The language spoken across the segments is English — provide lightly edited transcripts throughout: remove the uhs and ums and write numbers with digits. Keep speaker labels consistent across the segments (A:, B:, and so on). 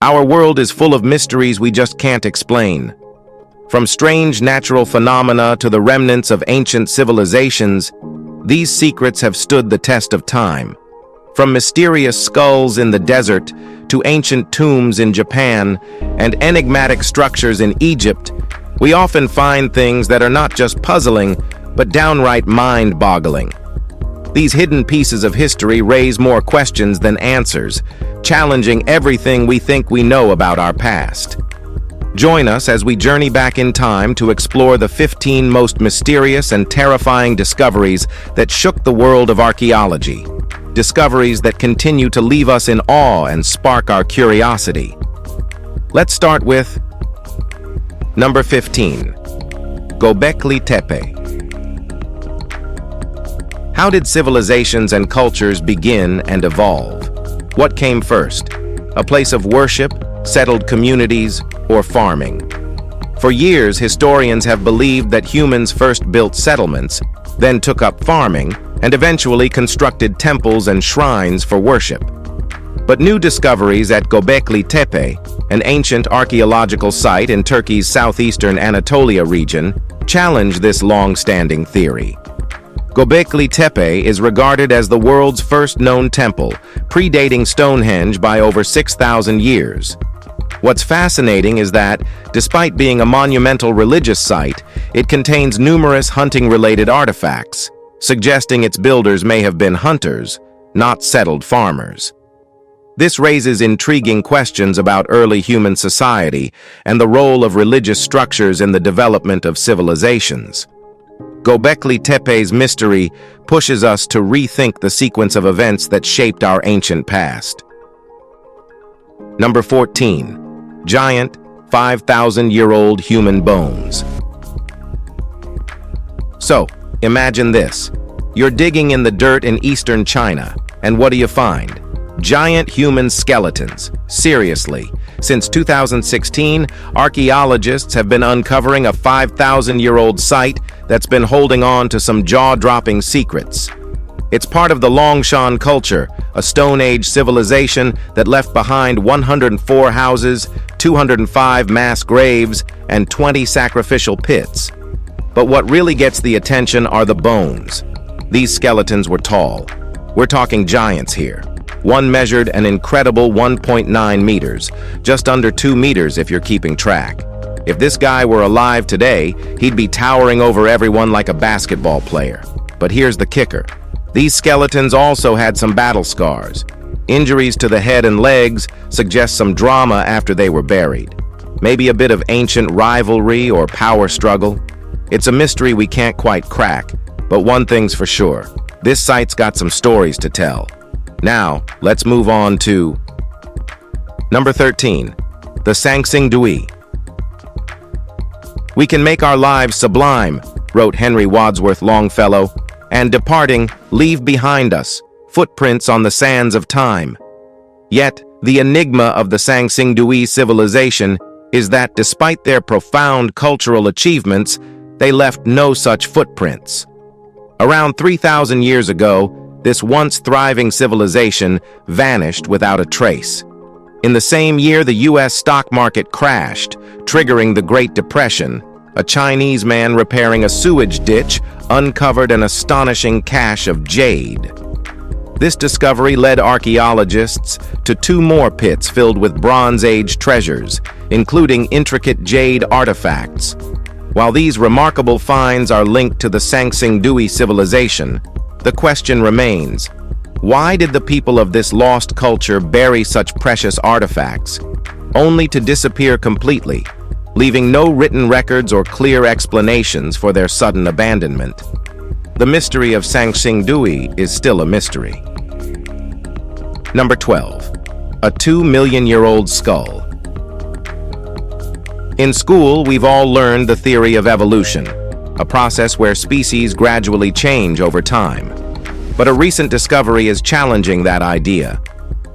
A: Our world is full of mysteries we just can't explain. From strange natural phenomena to the remnants of ancient civilizations, these secrets have stood the test of time. From mysterious skulls in the desert to ancient tombs in Japan and enigmatic structures in Egypt, we often find things that are not just puzzling, but downright mind-boggling. These hidden pieces of history raise more questions than answers, challenging everything we think we know about our past. Join us as we journey back in time to explore the 15 most mysterious and terrifying discoveries that shook the world of archaeology. Discoveries that continue to leave us in awe and spark our curiosity. Let's start with number 15. Gobekli Tepe. How did civilizations and cultures begin and evolve? What came first? A place of worship, settled communities, or farming? For years, historians have believed that humans first built settlements, then took up farming, and eventually constructed temples and shrines for worship. But new discoveries at Gobekli Tepe, an ancient archaeological site in Turkey's southeastern Anatolia region, challenge this long-standing theory. Gobekli Tepe is regarded as the world's first known temple, predating Stonehenge by over 6,000 years. What's fascinating is that, despite being a monumental religious site, it contains numerous hunting-related artifacts, suggesting its builders may have been hunters, not settled farmers. This raises intriguing questions about early human society and the role of religious structures in the development of civilizations. Gobekli Tepe's mystery pushes us to rethink the sequence of events that shaped our ancient past. Number 14. Giant, 5,000-year-old human bones. So, imagine this. You're digging in the dirt in eastern China, and what do you find? Giant human skeletons. Seriously. Since 2016, archaeologists have been uncovering a 5,000-year-old site that's been holding on to some jaw-dropping secrets. It's part of the Longshan culture, a Stone Age civilization that left behind 104 houses, 205 mass graves, and 20 sacrificial pits. But what really gets the attention are the bones. These skeletons were tall. We're talking giants here. One measured an incredible 1.9 meters, just under 2 meters if you're keeping track. If this guy were alive today, he'd be towering over everyone like a basketball player. But here's the kicker. These skeletons also had some battle scars. Injuries to the head and legs suggest some drama after they were buried. Maybe a bit of ancient rivalry or power struggle. It's a mystery we can't quite crack, but one thing's for sure. This site's got some stories to tell. Now, let's move on to number 13, the Sansing D. We can make our lives sublime, wrote Henry Wadsworth Longfellow, and departing, leave behind us footprints on the sands of time. Yet, the enigma of the Sansing D civilization is that despite their profound cultural achievements, they left no such footprints. Around 3,000 years ago, this once thriving civilization vanished without a trace. In the same year, the U.S. stock market crashed, triggering the Great Depression. A Chinese man repairing a sewage ditch uncovered an astonishing cache of jade. This discovery led archaeologists to 2 more pits filled with Bronze Age treasures, including intricate jade artifacts. While these remarkable finds are linked to the Sansing D civilization, the question remains, why did the people of this lost culture bury such precious artifacts, only to disappear completely, leaving no written records or clear explanations for their sudden abandonment? The mystery of Sansing D is still a mystery. Number 12. A 2-million-year-old skull. In school, we've all learned the theory of evolution, a process where species gradually change over time. But a recent discovery is challenging that idea.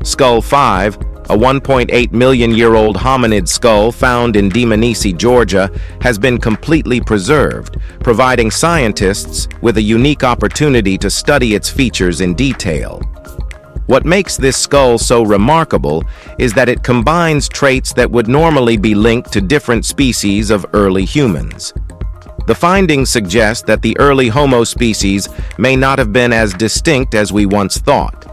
A: Skull 5, a 1.8-million-year-old hominid skull found in Dmanisi, Georgia, has been completely preserved, providing scientists with a unique opportunity to study its features in detail. What makes this skull so remarkable is that it combines traits that would normally be linked to different species of early humans. The findings suggest that the early Homo species may not have been as distinct as we once thought.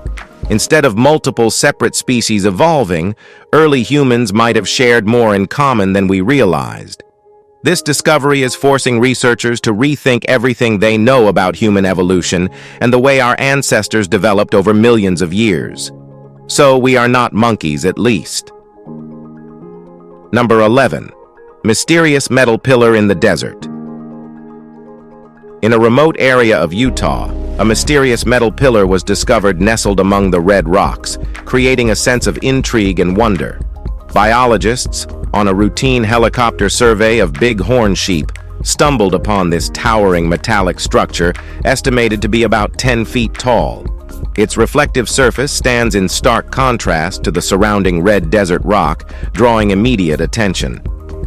A: Instead of multiple separate species evolving, early humans might have shared more in common than we realized. This discovery is forcing researchers to rethink everything they know about human evolution and the way our ancestors developed over millions of years. So we are not monkeys, at least. Number 11. Mysterious metal pillar in the desert. In a remote area of Utah, a mysterious metal pillar was discovered nestled among the red rocks, creating a sense of intrigue and wonder. Biologists, on a routine helicopter survey of bighorn sheep, stumbled upon this towering metallic structure estimated to be about 10 feet tall. Its reflective surface stands in stark contrast to the surrounding red desert rock, drawing immediate attention.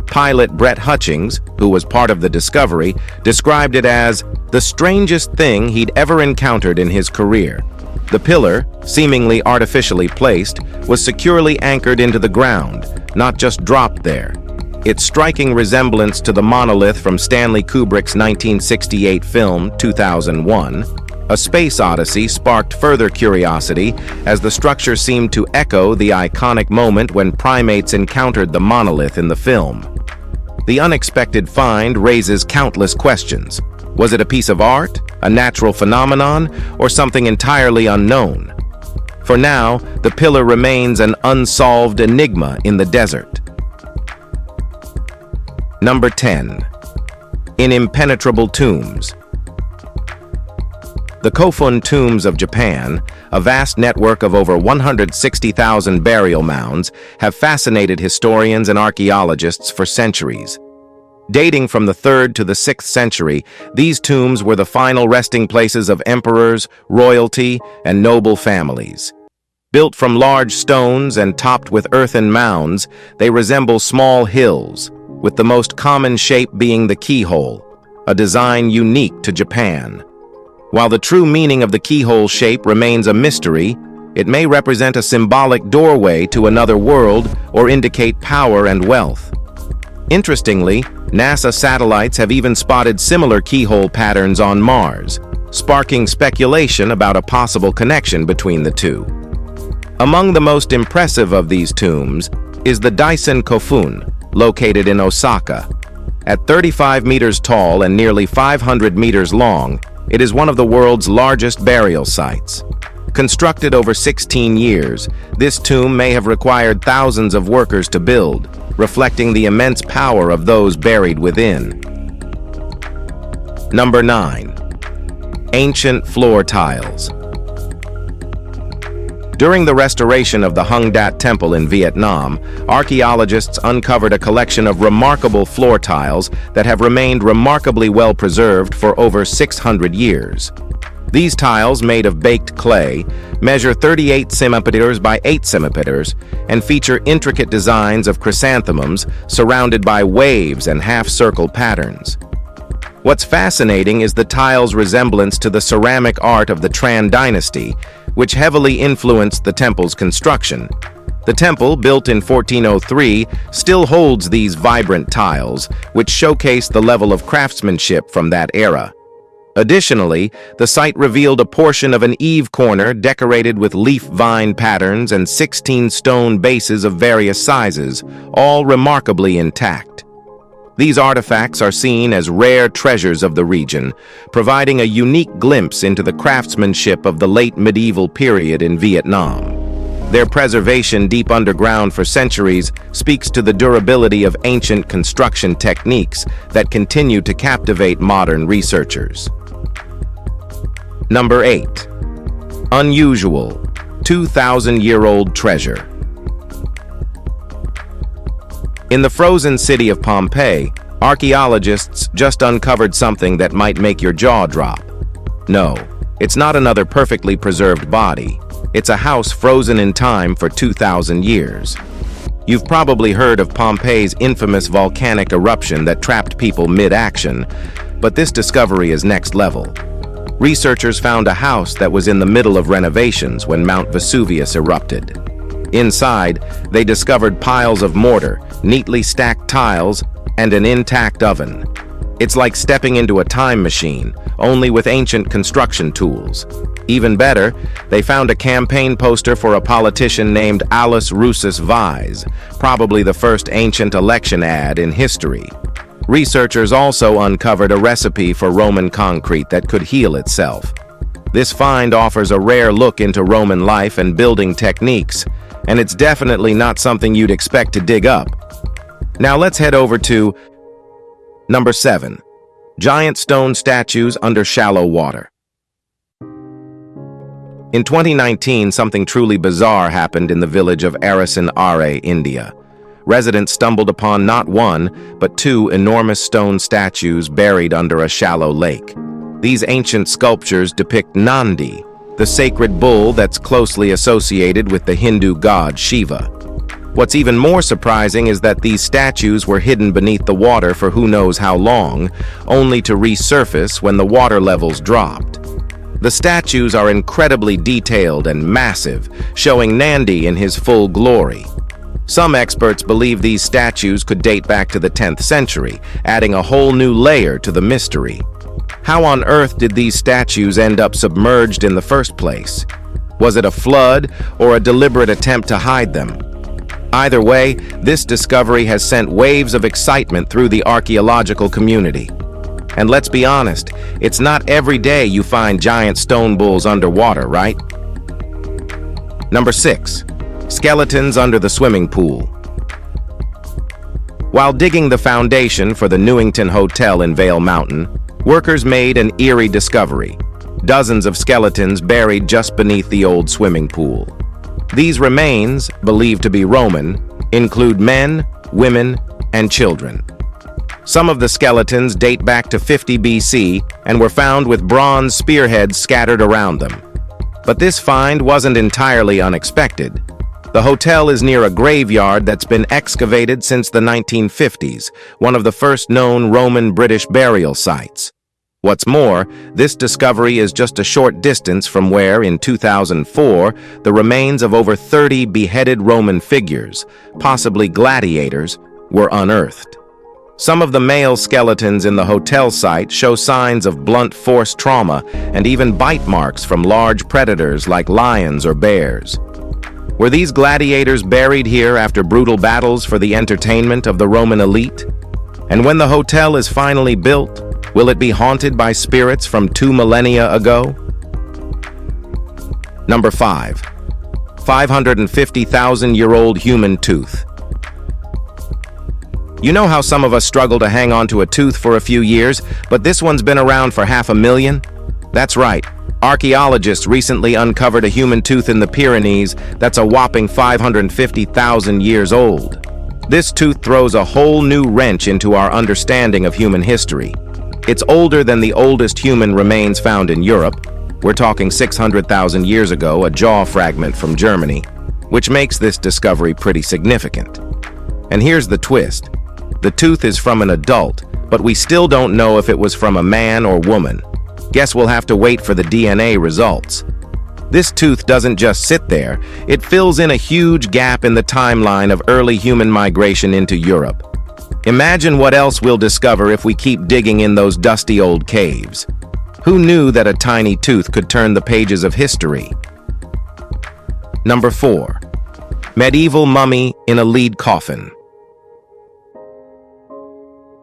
A: Pilot Brett Hutchings, who was part of the discovery, described it as the strangest thing he'd ever encountered in his career. The pillar, seemingly artificially placed, was securely anchored into the ground, not just dropped there. Its striking resemblance to the monolith from Stanley Kubrick's 1968 film 2001, A Space Odyssey, sparked further curiosity as the structure seemed to echo the iconic moment when primates encountered the monolith in the film. The unexpected find raises countless questions. Was it a piece of art, a natural phenomenon, or something entirely unknown? For now, the pillar remains an unsolved enigma in the desert. Number 10. In impenetrable tombs. The Coffin tombs of Japan, a vast network of over 160,000 burial mounds, have fascinated historians and archaeologists for centuries. Dating from the 3rd to the 6th century, these tombs were the final resting places of emperors, royalty, and noble families. Built from large stones and topped with earthen mounds, they resemble small hills, with the most common shape being the keyhole, a design unique to Japan. While the true meaning of the keyhole shape remains a mystery, it may represent a symbolic doorway to another world or indicate power and wealth. Interestingly, NASA satellites have even spotted similar keyhole patterns on Mars, sparking speculation about a possible connection between the two. Among the most impressive of these tombs is the Daisen Coffin, located in Osaka. At 35 meters tall and nearly 500 meters long, it is one of the world's largest burial sites. Constructed over 16 years, this tomb may have required thousands of workers to build, reflecting the immense power of those buried within. Number 9. Ancient floor tiles. During the restoration of the Hung Dat Temple in Vietnam, archaeologists uncovered a collection of remarkable floor tiles that have remained remarkably well preserved for over 600 years. These tiles, made of baked clay, measure 38 centimeters by 8 centimeters and feature intricate designs of chrysanthemums surrounded by waves and half-circle patterns. What's fascinating is the tiles' resemblance to the ceramic art of the Tran dynasty, which heavily influenced the temple's construction. The temple, built in 1403, still holds these vibrant tiles, which showcase the level of craftsmanship from that era. Additionally, the site revealed a portion of an eave corner decorated with leaf vine patterns and 16 stone bases of various sizes, all remarkably intact. These artifacts are seen as rare treasures of the region, providing a unique glimpse into the craftsmanship of the late medieval period in Vietnam. Their preservation deep underground for centuries speaks to the durability of ancient construction techniques that continue to captivate modern researchers. Number 8. Unusual, 2,000-year-old treasure. In the frozen city of Pompeii, archaeologists just uncovered something that might make your jaw drop. No, it's not another perfectly preserved body. It's a house frozen in time for 2,000 years. You've probably heard of Pompeii's infamous volcanic eruption that trapped people mid-action, but this discovery is next level. researchers found a house that was in the middle of renovations when Mount Vesuvius erupted. Inside, they discovered piles of mortar, neatly stacked tiles, and an intact oven. It's like stepping into a time machine, only with ancient construction tools. Even better, they found a campaign poster for a politician named Aulus Rufus Vice, probably the first ancient election ad in history. Researchers also uncovered a recipe for Roman concrete that could heal itself. This find offers a rare look into Roman life and building techniques, and it's definitely not something you'd expect to dig up. Now let's head over to Number 7. Giant stone statues under shallow water. In 2019, something truly bizarre happened in the village of Archaeology, India. Residents stumbled upon not one, but two enormous stone statues buried under a shallow lake. These ancient sculptures depict Nandi, the sacred bull that's closely associated with the Hindu god Shiva. What's even more surprising is that these statues were hidden beneath the water for who knows how long, only to resurface when the water levels dropped. The statues are incredibly detailed and massive, showing Nandi in his full glory. Some experts believe these statues could date back to the 10th century, adding a whole new layer to the mystery. How on earth did these statues end up submerged in the first place? Was it a flood or a deliberate attempt to hide them? Either way, this discovery has sent waves of excitement through the archaeological community. And let's be honest, it's not every day you find giant stone bulls underwater, right? Number 6. Skeletons under the swimming pool. While digging the foundation for the Newington Hotel in Vale Mountain, workers made an eerie discovery: dozens of skeletons buried just beneath the old swimming pool. These remains, believed to be Roman, include men, women, and children. Some of the skeletons date back to 50 BC and were found with bronze spearheads scattered around them. But this find wasn't entirely unexpected. The hotel is near a graveyard that's been excavated since the 1950s, one of the first known Roman-British burial sites. What's more, this discovery is just a short distance from where, in 2004, the remains of over 30 beheaded Roman figures, possibly gladiators, were unearthed. Some of the male skeletons in the hotel site show signs of blunt force trauma and even bite marks from large predators like lions or bears. Were these gladiators buried here after brutal battles for the entertainment of the Roman elite? And when the hotel is finally built, will it be haunted by spirits from 2 millennia ago? Number 5. 550,000-year-old human tooth. You know how some of us struggle to hang on to a tooth for a few years, but this one's been around for 500,000? That's right. Archaeologists recently uncovered a human tooth in the Pyrenees that's a whopping 550,000 years old. This tooth throws a whole new wrench into our understanding of human history. It's older than the oldest human remains found in Europe. We're talking 600,000 years ago, a jaw fragment from Germany, which makes this discovery pretty significant. And here's the twist. The tooth is from an adult, but we still don't know if it was from a man or woman. Guess we'll have to wait for the DNA results. This tooth doesn't just sit there, it fills in a huge gap in the timeline of early human migration into Europe. Imagine what else we'll discover if we keep digging in those dusty old caves. Who knew that a tiny tooth could turn the pages of history? Number 4. Medieval mummy in a lead coffin.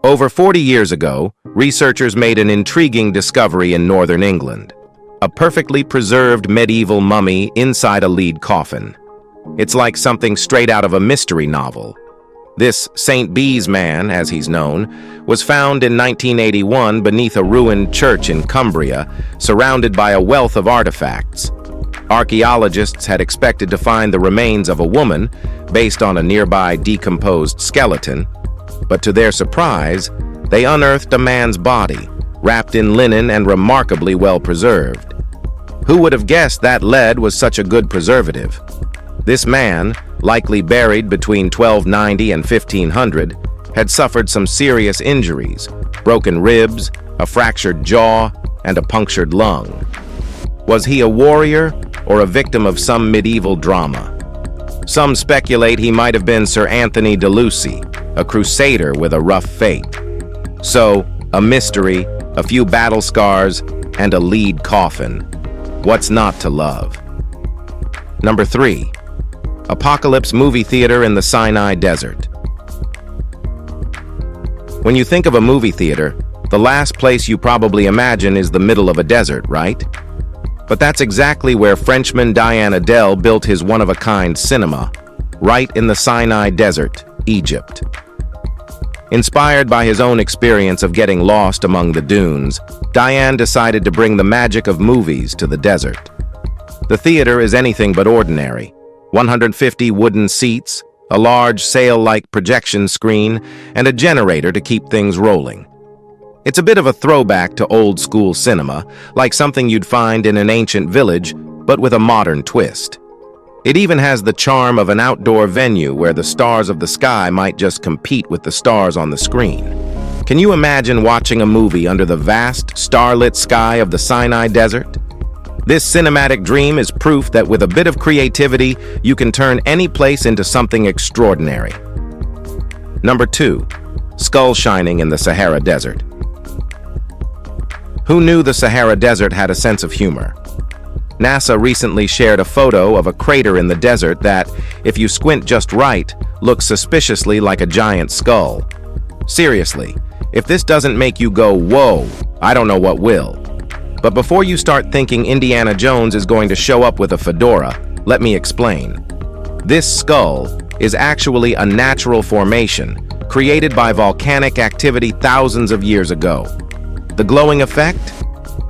A: Over 40 years ago, researchers made an intriguing discovery in northern England: a perfectly preserved medieval mummy inside a lead coffin. It's like something straight out of a mystery novel. This St. Bees man, as he's known, was found in 1981 beneath a ruined church in Cumbria, surrounded by a wealth of artifacts. Archaeologists had expected to find the remains of a woman, based on a nearby decomposed skeleton, but to their surprise, they unearthed a man's body, wrapped in linen and remarkably well preserved. Who would have guessed that lead was such a good preservative? This man, likely buried between 1290 and 1500, had suffered some serious injuries: broken ribs, a fractured jaw, and a punctured lung. Was he a warrior or a victim of some medieval drama? Some speculate he might have been Sir Anthony de Lucy, a crusader with a rough fate. So, a mystery, a few battle scars, and a lead coffin. What's not to love? Number 3. Apocalypse movie theater in the Sinai Desert. When you think of a movie theater, the last place you probably imagine is the middle of a desert, right? But that's exactly where Frenchman Diane Adel built his one-of-a-kind cinema, right in the Sinai Desert, Egypt. Inspired by his own experience of getting lost among the dunes, Diane decided to bring the magic of movies to the desert. The theater is anything but ordinary. 150 wooden seats, a large sail-like projection screen, and a generator to keep things rolling. It's a bit of a throwback to old-school cinema, like something you'd find in an ancient village, but with a modern twist. It even has the charm of an outdoor venue where the stars of the sky might just compete with the stars on the screen. Can you imagine watching a movie under the vast, starlit sky of the Sinai Desert? This cinematic dream is proof that with a bit of creativity, you can turn any place into something extraordinary. Number 2. Skull shining in the Sahara Desert. Who knew the Sahara Desert had a sense of humor? NASA recently shared a photo of a crater in the desert that, if you squint just right, looks suspiciously like a giant skull. Seriously, if this doesn't make you go, whoa, I don't know what will. But before you start thinking Indiana Jones is going to show up with a fedora, let me explain. This skull is actually a natural formation created by volcanic activity thousands of years ago. The glowing effect?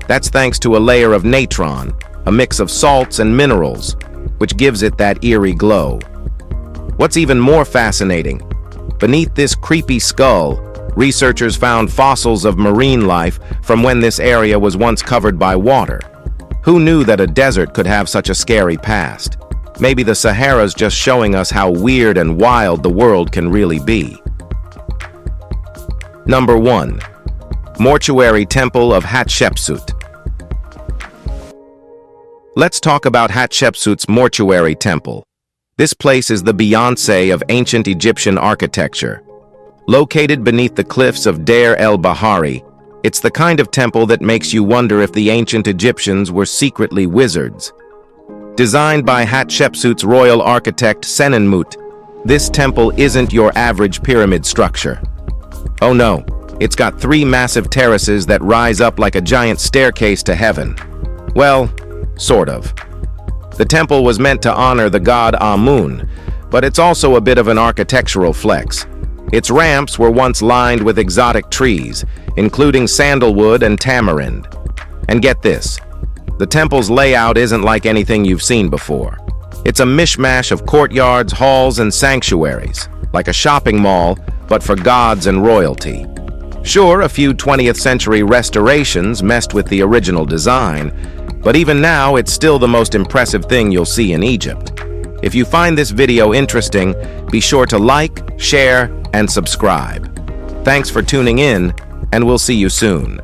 A: That's thanks to a layer of natron, a mix of salts and minerals, which gives it that eerie glow. What's even more fascinating, beneath this creepy skull, researchers found fossils of marine life from when this area was once covered by water. Who knew that a desert could have such a scary past? Maybe the Sahara's just showing us how weird and wild the world can really be. Number 1. Mortuary Temple of Hatshepsut. Let's talk about Hatshepsut's Mortuary Temple. This place is the Beyoncé of ancient Egyptian architecture. Located beneath the cliffs of Deir el-Bahari, it's the kind of temple that makes you wonder if the ancient Egyptians were secretly wizards. Designed by Hatshepsut's royal architect Senenmut, this temple isn't your average pyramid structure. Oh no, it's got 3 massive terraces that rise up like a giant staircase to heaven. Well, sort of. The temple was meant to honor the god Amun, but it's also a bit of an architectural flex. Its ramps were once lined with exotic trees, including sandalwood and tamarind. And get this, the temple's layout isn't like anything you've seen before. It's a mishmash of courtyards, halls, and sanctuaries, like a shopping mall, but for gods and royalty. Sure, a few 20th century restorations messed with the original design, but even now it's still the most impressive thing you'll see in Egypt. If you find this video interesting, be sure to like, share, and subscribe. Thanks for tuning in, and we'll see you soon.